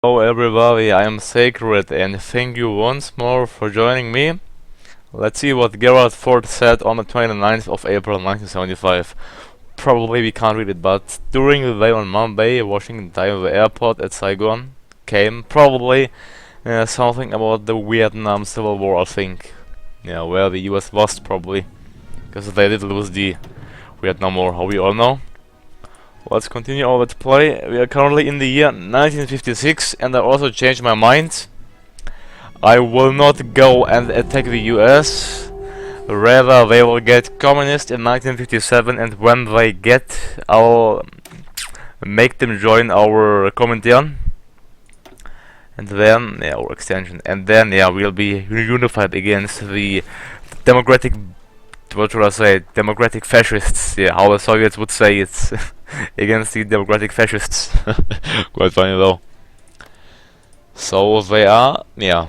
Hello everybody, I am Sacred and thank you once more for joining me. Let's see what Gerald Ford said on the 29th of April 1975. Probably we can't read it, but during the day on Monday, Washington time, the airport at Saigon came probably something about the Vietnam Civil War, I think. Yeah, where the US lost probably, because they did lose the Vietnam War, how we all know. Let's continue our let's play. We are currently in the year 1956 and I also changed my mind. I will not go and attack the US. Rather, they will get communist in 1957, and when they get, I'll make them join our Comintern. And then, yeah, our extension. And then, yeah, we'll be unified against the democratic, what should I say, democratic fascists. Yeah, how the Soviets would say it's against the democratic fascists. Quite funny though. So they are, yeah,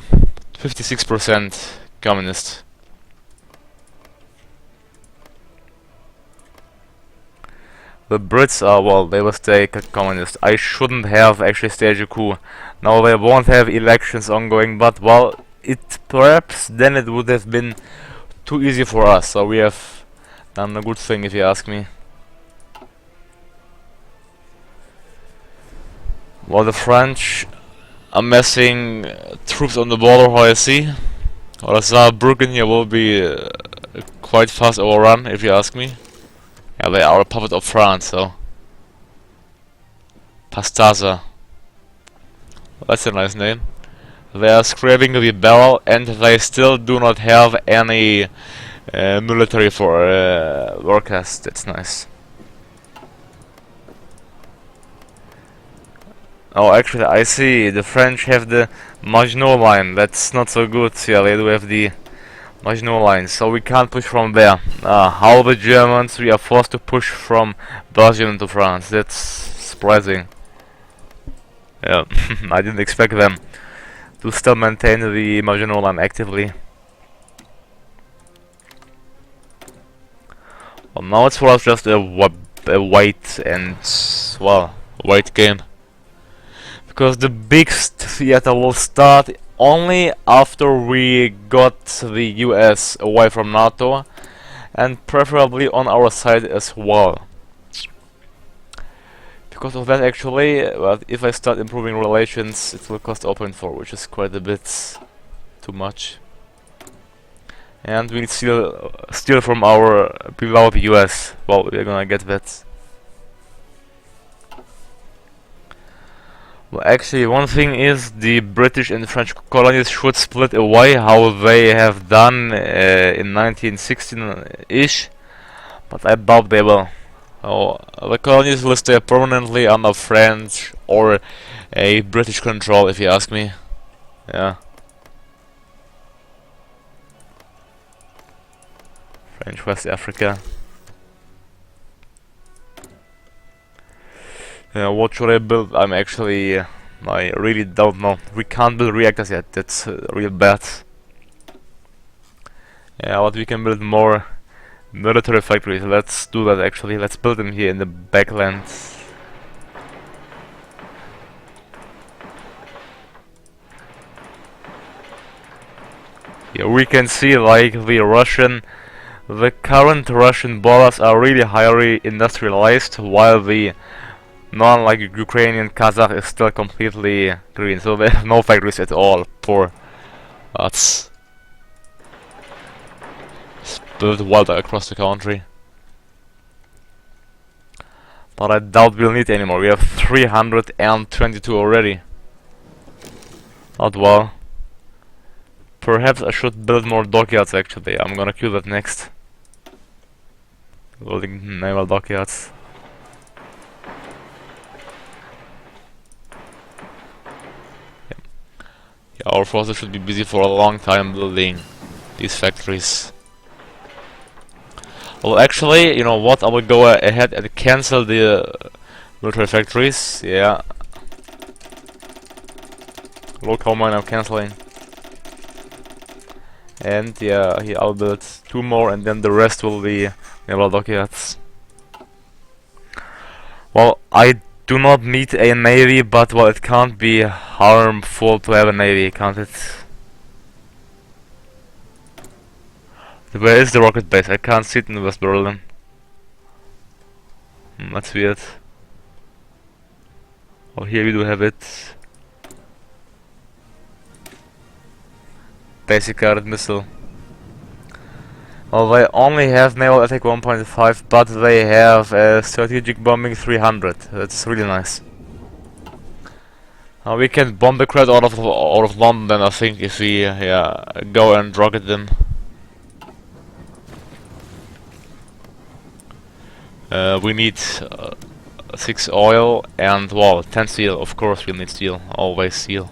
56% communist. The Brits are, well, they will stay communist. I shouldn't have actually staged a coup. Now they won't have elections ongoing, but, well, perhaps then it would have been too easy for us, so we have done a good thing if you ask me. Well, the French are massing troops on the border, how I see. Well, Saarbrücken here will be quite fast overrun, if you ask me. Yeah, they are a puppet of France, so. Pastaza. That's a nice name. They are scraping the barrel, and they still do not have any military for workers. That's nice. Oh, actually, I see. The French have the Maginot Line. That's not so good. Yeah, they do have the Maginot Line, so we can't push from there. How the Germans, we are forced to push from Belgium to France. That's surprising. Yeah, I didn't expect them to still maintain the Maginot Line actively. Well, now it's for us just a wait and, well, wait game. Because the big theater will start only after we got the US away from NATO, and preferably on our side as well. Because of that, actually, well, if I start improving relations, it will cost 0.4, which is quite a bit too much. And we'll steal from our beloved US. Well, we're gonna get that. Well, actually, one thing is the British and French colonies should split away, how they have done in 1916-ish, but I doubt they will. Oh, the colonies will stay permanently under French or a British control, if you ask me. Yeah. French West Africa. What should I build? I really don't know. We can't build reactors yet, that's real bad. Yeah, but we can build more military factories. Let's do that actually. Let's build them here in the backlands. Here we can see like the current Russian borders are really highly industrialized, while the like Ukrainian Kazakh is still completely green, so they have no factories at all. Poor us. Build wild across the country. But I doubt we'll need any more. We have 322 already. Not well. Perhaps I should build more dockyards actually. I'm gonna queue that next. Building naval dockyards. Our forces should be busy for a long time building these factories. Well, actually, you know what? I will go ahead and cancel the military factories. Yeah. Look how many I'm canceling. And yeah, here I'll build 2 more, and then the rest will be naval dockyards. Well, I do not need a navy, but well, it can't be harmful to have a navy, can't it? Where is the rocket base? I can't see it in West Berlin. That's weird. Oh, here we do have it. Basic guided missile. Well, they only have naval attack 1.5, but they have strategic bombing 300. That's really nice. We can bomb the crowd out of London, I think, if we go and rocket them. We need 6 oil and, well, 10 steel. Of course we'll need steel. Always steel.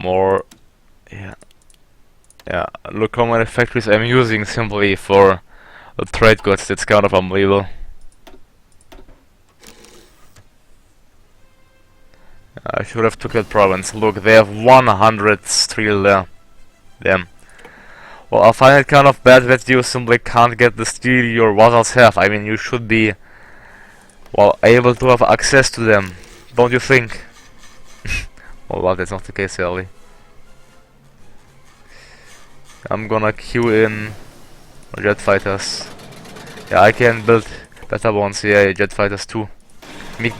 More. Yeah, look how many factories I'm using simply for trade goods. That's kind of unbelievable. I should have took that province. Look, they have 100 steel there. Damn. Well, I find it kind of bad that you simply can't get the steel your vassals have. I mean, you should be, well, able to have access to them, don't you think? Well, that's not the case, sadly. I'm gonna queue in jet fighters. Yeah, I can build better ones. Yeah, jet fighters too. Jet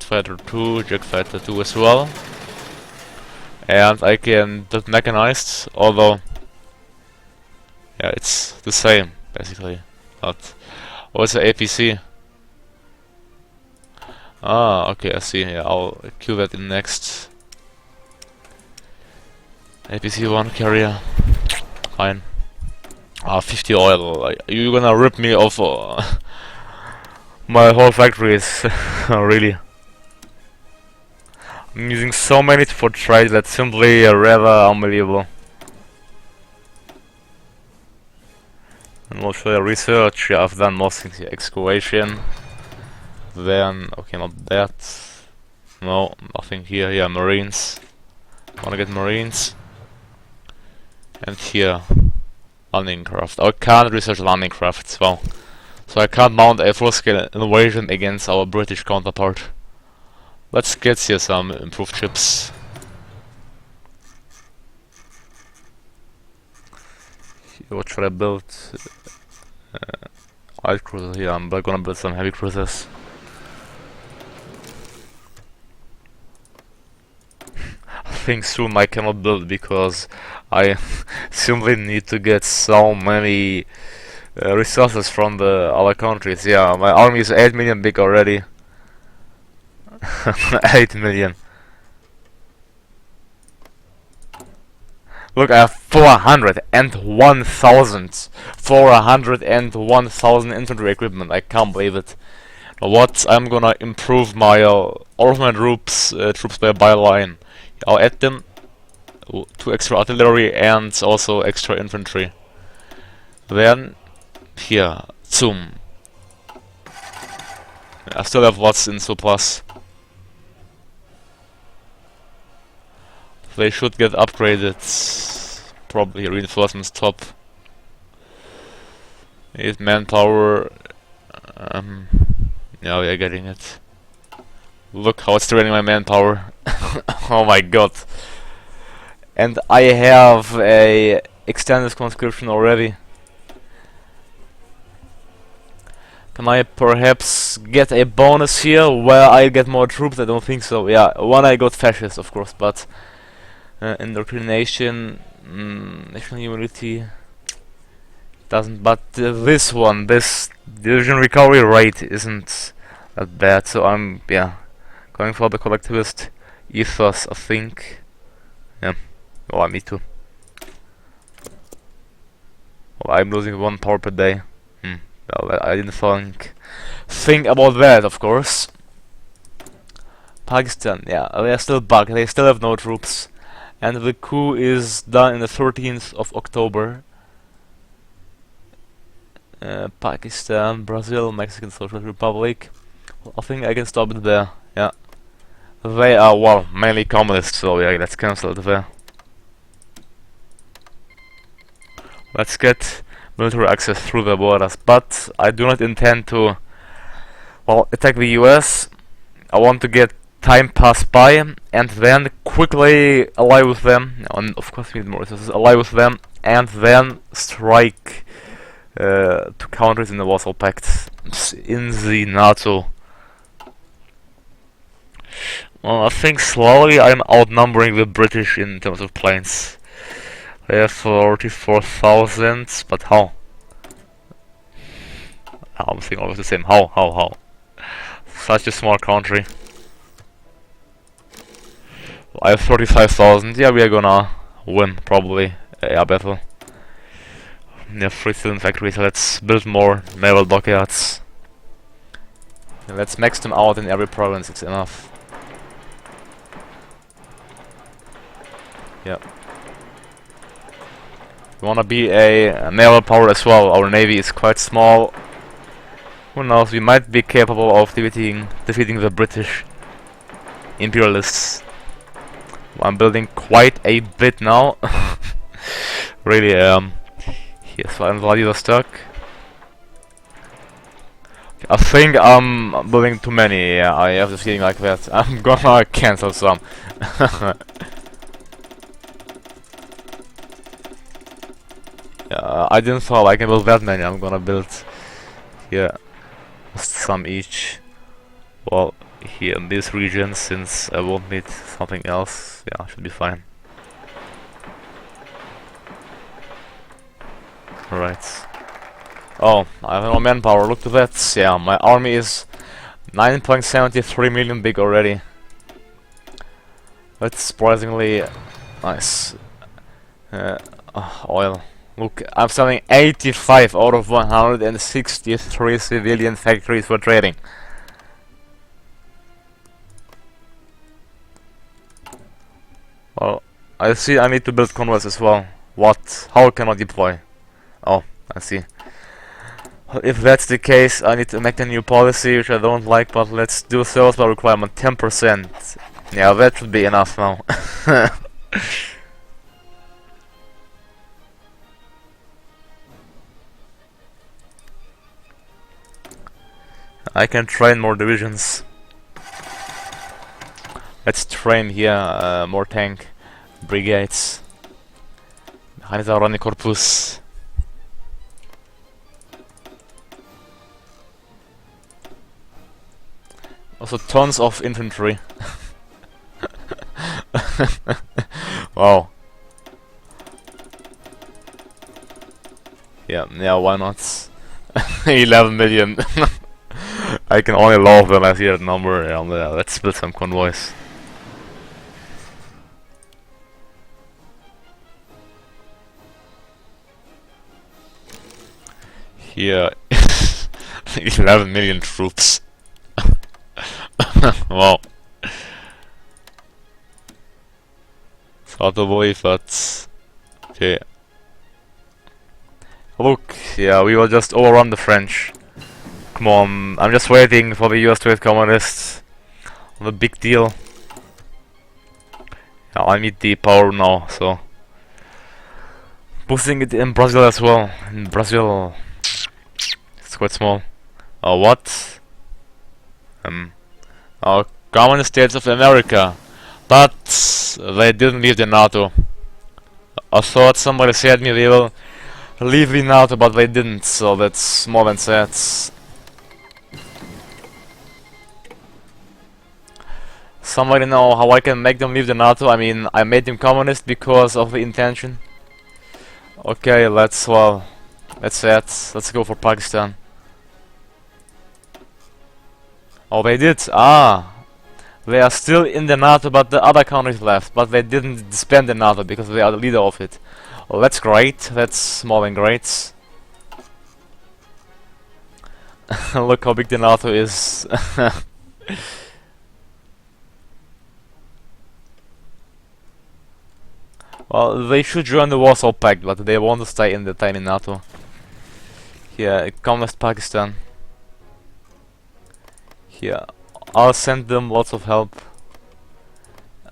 fighter 2, jet fighter 2 as well. And I can build mechanized, although yeah, it's the same basically. But what's the APC? Ah, okay, I see. Yeah, I'll queue that in next. APC 1 carrier. Fine. 50 oil. You're gonna rip me off my whole factories. Really. I'm using so many for trade that's simply rather unbelievable. And we'll show you research. Yeah, I've done most things here. Excavation. Then, okay, not that. No, nothing here. Yeah, marines. Wanna get marines. And here, landing craft. I can't research landing crafts, well. So I can't mount a full-scale invasion against our British counterpart. Let's get here some improved ships. What should I build? Light cruiser here. I'm gonna build some heavy cruisers. I think soon I cannot build because I simply need to get so many resources from the other countries. Yeah, my army is 8 million big already. 8 million. Look, I have 401,000 infantry equipment. I can't believe it. What? I'm gonna improve my all of my troops by byline. I'll add them 2 extra artillery and also extra infantry. Then here, zoom. I still have lots in surplus. They should get upgraded. Probably reinforcements top. 8 manpower. Yeah, we are getting it. Look how it's draining my manpower. Oh my god. And I have a extended conscription already. Can I perhaps get a bonus here where I get more troops? I don't think so. Yeah, one I got fascist, of course, but indoctrination, national humility doesn't. But this one, this division recovery rate isn't that bad. So I'm going for the collectivist ethos, I think. Yeah, well, me too. Well, I'm losing 1 power per day. Well, I didn't think about that, of course. Pakistan, yeah, they're still bugged. They still have no troops. And the coup is done in the 13th of October. Pakistan, Brazil, Mexican Socialist Republic. Well, I think I can stop it there. Yeah. They are, well, mainly communists, so yeah, let's cancel it there. Let's get military access through the borders. But I do not intend to, well, attack the US. I want to get time pass by and then quickly ally with them. And of course we need more resources. Ally with them and then strike two countries in the Warsaw Pact, in the NATO. Well, I think slowly I'm outnumbering the British in terms of planes. They have 44,000, but how? I'm thinking always the same. How? Such a small country. I have 35,000. Yeah, we are gonna win, probably, a air battle. We have 3 student factories. Let's build more naval dockyards. Let's max them out in every province. It's enough. Yeah. We wanna be a naval power as well. Our navy is quite small. Who knows? We might be capable of defeating the British imperialists. I'm building quite a bit now. Really, Yes, Vladivostok. I think I'm building too many. Yeah, I have the feeling like that. I'm gonna cancel some. I didn't thought I can build that many. I'm gonna build here some each. Well, here in this region, since I won't need something else. Yeah, should be fine. Right. Oh, I have no manpower. Look to that. Yeah, my army is 9.73 million big already. That's surprisingly nice. Oil. Look, I'm selling 85 out of 163 civilian factories for trading. Well, I see I need to build convoys as well. What? How can I deploy? Oh, I see. Well, if that's the case, I need to make a new policy, which I don't like, but let's do sales by requirement 10%. Yeah, that should be enough now. I can train more divisions. Let's train here more tank brigades. Behind our running corpus. Also tons of infantry. Wow. Yeah, why not? 11 million. I can only laugh when I see that number. Yeah, let's build some convoys. Here, 11 million troops. Wow. It's hard to believe, but okay. Look, yeah, we will just overrun the French. Come on, I'm just waiting for the US to hit communists. The big deal. Yeah, I need the power now, so boosting it in Brazil as well. In Brazil, it's quite small. What? Communist States of America, but they didn't leave the NATO. I thought somebody said me they will leave the NATO, but they didn't, so that's more than sad. Somebody know how I can make them leave the NATO? I mean, I made them communist because of the intention. Okay, let's sad. Let's go for Pakistan. Oh, they did. They are still in the NATO, but the other countries left. But they didn't disband the NATO because they are the leader of it. Well, that's great. That's more than great. Look how big the NATO is. Well, they should join the Warsaw Pact, but they want to stay in the tiny NATO. Here, communist Pakistan. Here, I'll send them lots of help.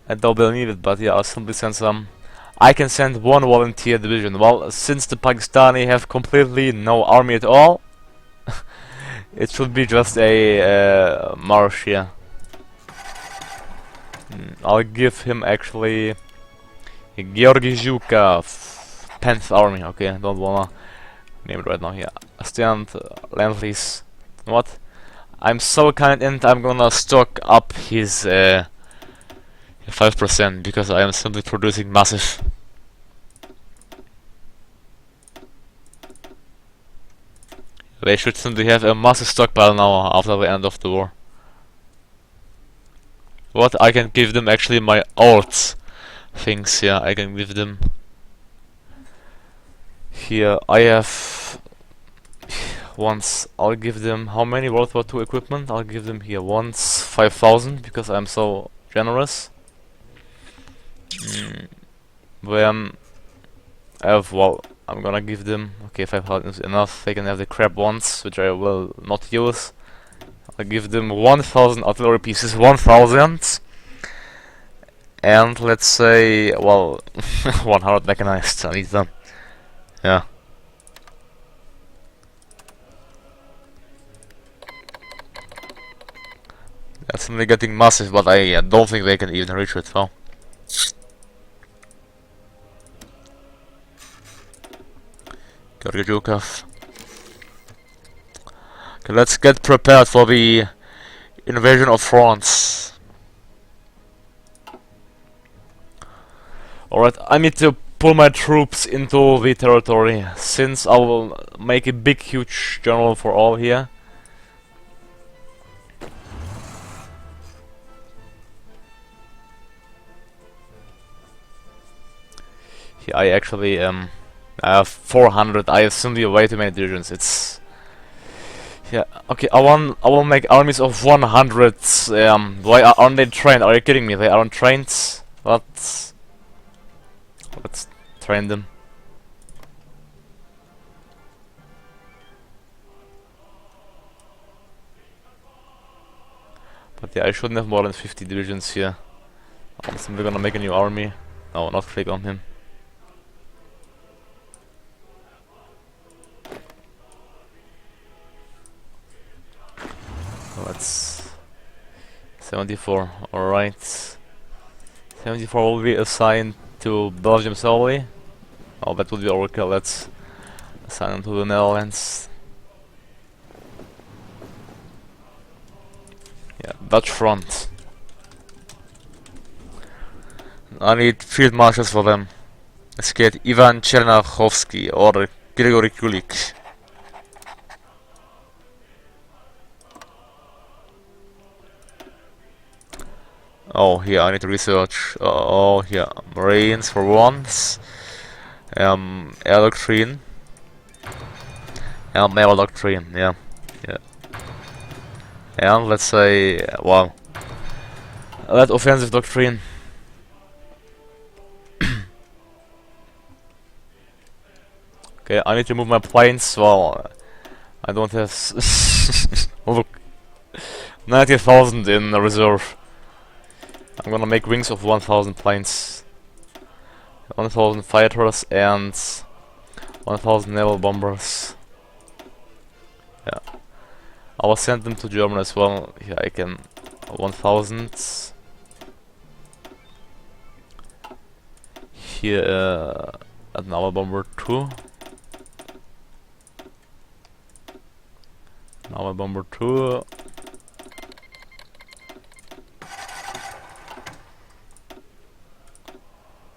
I doubt they'll need it, but yeah, I'll simply send some. I can send one volunteer division. Well, since the Pakistani have completely no army at all, it should be just a march, yeah. I'll give him actually Georgi Zhukov, 10th army. Okay, I don't wanna name it right now. Yeah, stand land lease. What? I'm so kind and I'm gonna stock up his 5% because I am simply producing massive. They should simply have a massive stockpile now after the end of the war. What? I can give them actually my alt things, yeah, I can give them. Here, I have once, I'll give them, how many World War II equipment? I'll give them here once 5,000 because I'm so generous. Then I have, well, I'm gonna give them, okay, 5,000 is enough. They can have the crap ones, which I will not use. I'll give them 1,000 artillery pieces, 1,000. And let's say, well, 100 mechanized, I need them. Yeah. They're simply getting massive, but I don't think they can even reach it, well. Georgiukov. Okay, let's get prepared for the invasion of France. Alright, I need to pull my troops into the territory, since I will make a big, huge general for all here. Here I actually I have 400. I have simply way too many divisions. It's yeah. Okay, I will make armies of 100. Why aren't they trained? Are you kidding me? They aren't trained. What? Let's train them. But yeah, I shouldn't have more than 50 divisions here. I'm simply gonna make a new army. No, not click on him. Let's 74. Alright. 74 will be assigned to Belgium solely. Oh, that would be overkill. Let's assign them to the Netherlands. Yeah, Dutch front. I need field marshals for them. Let's get Ivan Chernachovsky or Grigory Kulik. Oh, here I need to research. Oh, here Marines for once. Air doctrine. Naval doctrine. Yeah, yeah. And let's say, well, that offensive doctrine. Okay, I need to move my planes. Well, I don't have look, 90,000 in the reserve. I'm gonna make wings of 1,000 planes, 1,000 fighters, and 1,000 naval bombers. Yeah, I will send them to Germany as well. Here I can 1,000. Here at naval bomber 2. Naval bomber 2.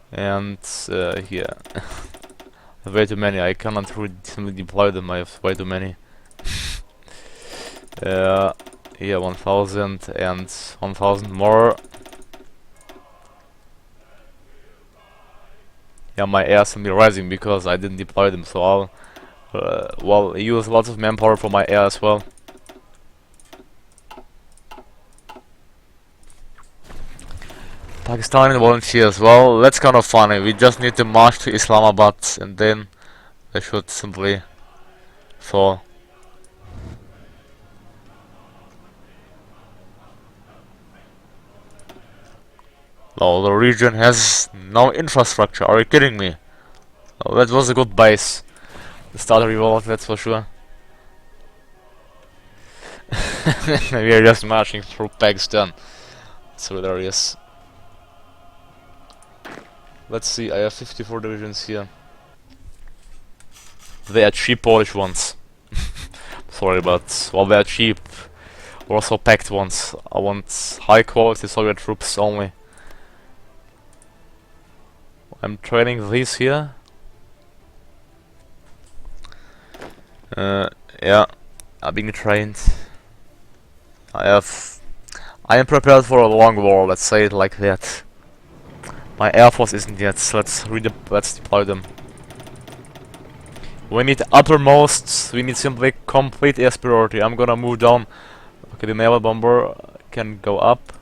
And here, way too many. I cannot really deploy them. I have way too many. Here 1,000 and 1,000 more. Yeah, my air is simply rising because I didn't deploy them. So I'll well use lots of manpower for my air as well. Pakistani volunteers, well, that's kind of funny. We just need to march to Islamabad and then they should simply fall. No, the region has no infrastructure. Are you kidding me? Oh, that was a good base. The starter revolt, that's for sure. We are just marching through Pakistan. It's hilarious. Let's see, I have 54 divisions here. They are cheap Polish ones. Sorry, but well, they are cheap Warsaw Pact ones. I want high quality Soviet troops only. I'm training these here. Yeah, I'm being trained. I am prepared for a long war, let's say it like that. My air force isn't yet, so let's deploy them. We need uppermost, we need simply complete air superiority. I'm gonna move down. Okay, the naval bomber can go up.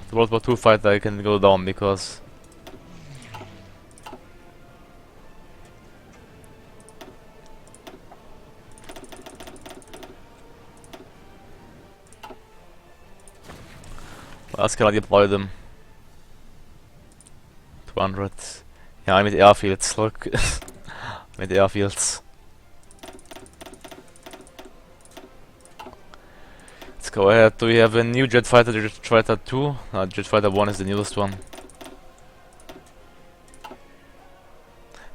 The World War II fighter can go down because what else can I deploy them? 200. Yeah, I need airfields, look. I need airfields. Let's go ahead. Do we have a new jet fighter, jet fighter 2? Jet fighter 1 is the newest one.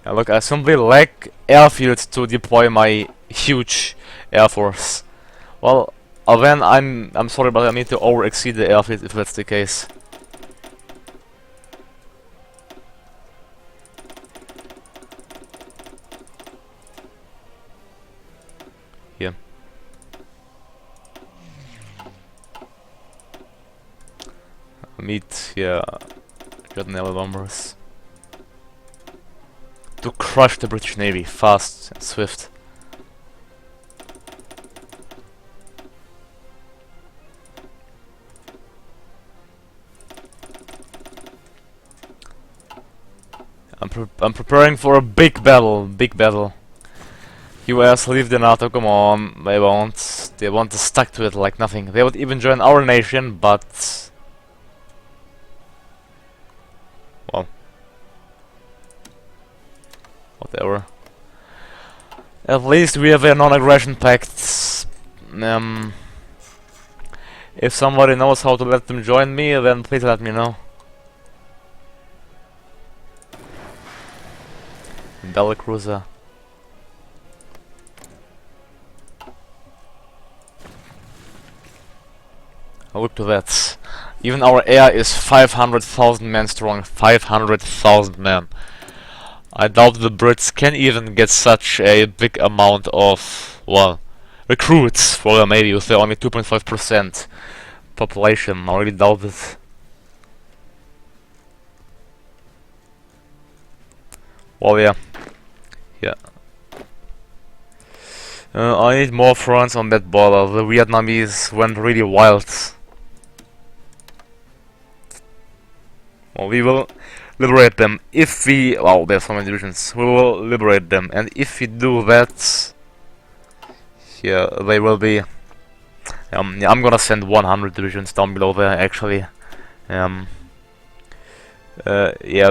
Yeah, look, I simply lack airfields to deploy my huge air force. Well, then I'm sorry, but I need to over-exceed the airfield if that's the case. Here. Meet here jet naval bombers. To crush the British Navy, fast and swift. I'm preparing for a big battle, US leave the NATO, come on, they won't. They want to stuck to it like nothing. They would even join our nation, but well, whatever. At least we have a non-aggression pact. If somebody knows how to let them join me, then please let me know. Battlecruiser. Look to that. Even our air is 500,000 men strong. 500,000 men. I doubt the Brits can even get such a big amount of, well, recruits for them, maybe with their only 2.5% population. I really doubt it. Well, yeah. Yeah. I need more fronts on that border. The Vietnamese went really wild. Well, we will liberate them if we... Well, there's so many divisions. We will liberate them, and if we do that... Yeah, they will be... yeah, I'm gonna send 100 divisions down below there, actually. Yeah,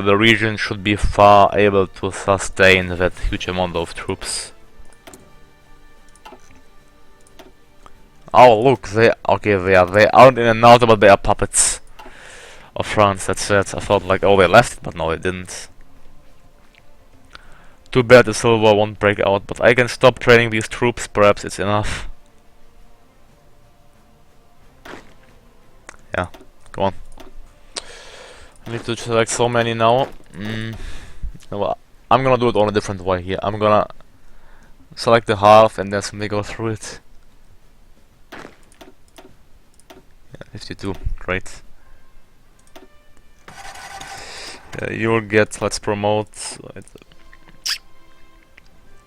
the region should be far able to sustain that huge amount of troops. Oh, look, they aren't in and out, but they are puppets of France, that's it. I thought like, oh, they left, but no, they didn't. Too bad the Civil War won't break out, but I can stop training these troops, perhaps it's enough. Yeah, go on. I need to select so many now. Well, I'm gonna do it on a different way here. I'm gonna select the half and then simply go through it. Yeah, 52, great. You'll get, let's promote.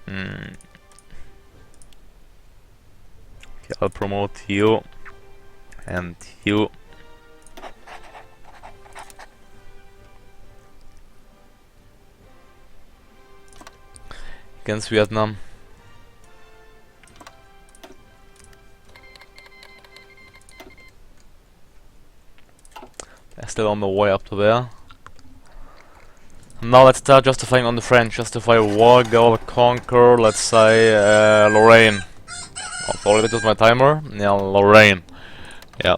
Okay, I'll promote you and you. Against Vietnam. Still on the way up to there. Now let's start justifying on the French. Justify war, go conquer, let's say, Lorraine. Oh, sorry, that was my timer. Yeah, Lorraine. Yeah.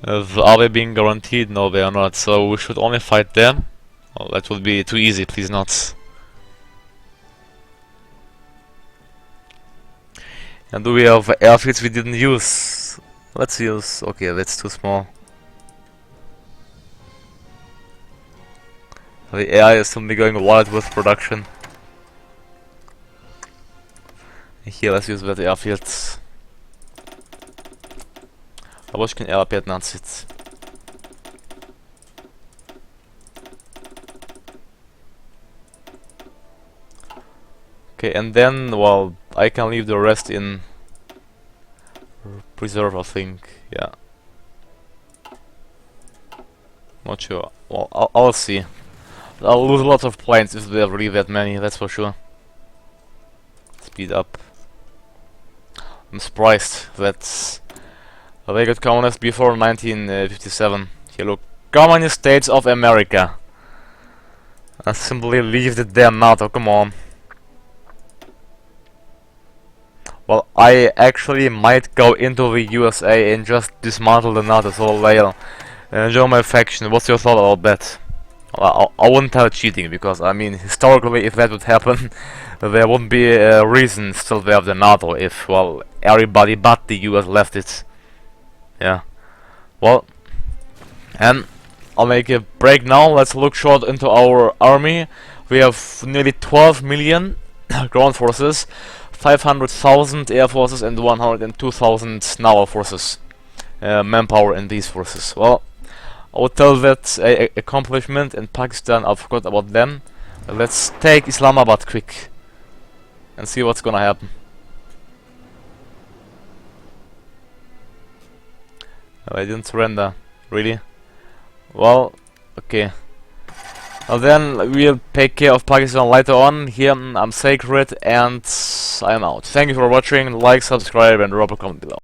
Are they being guaranteed? No, they are not. So we should only fight them. Oh, that would be too easy, please not. And do we have airfields we didn't use? Let's use... okay, that's too small. The AI is simply going wild with production. Here, let's use that airfields. Aber ich kann eher 15. Okay, and then, well, I can leave the rest in preserve, I think. Yeah. Not sure. Well, I'll see. I'll lose lots of planes if there are really that many, that's for sure. Speed up. I'm surprised that they got communist before 1957. Here, look. Communist States of America. I simply leave the damn NATO, come on. Well, I actually might go into the USA and just dismantle the NATO so they'll join my faction. What's your thought about that? Well, I wouldn't tell cheating, because I mean, historically, if that would happen, there wouldn't be a reason still to have the NATO if, well, everybody but the US left it. Yeah. Well, and I'll make a break now. Let's look short into our army. We have nearly 12 million ground forces, 500,000 air forces, and 102,000 naval forces. Manpower in these forces. Well, I would tell that a accomplishment in Pakistan. I forgot about them. Let's take Islamabad quick and see what's gonna happen. Oh, I didn't surrender, really? Well, okay. Well, then we'll take care of Pakistan later on. Here I'm Sacred and I'm out. Thank you for watching. Like, subscribe, and drop a comment below.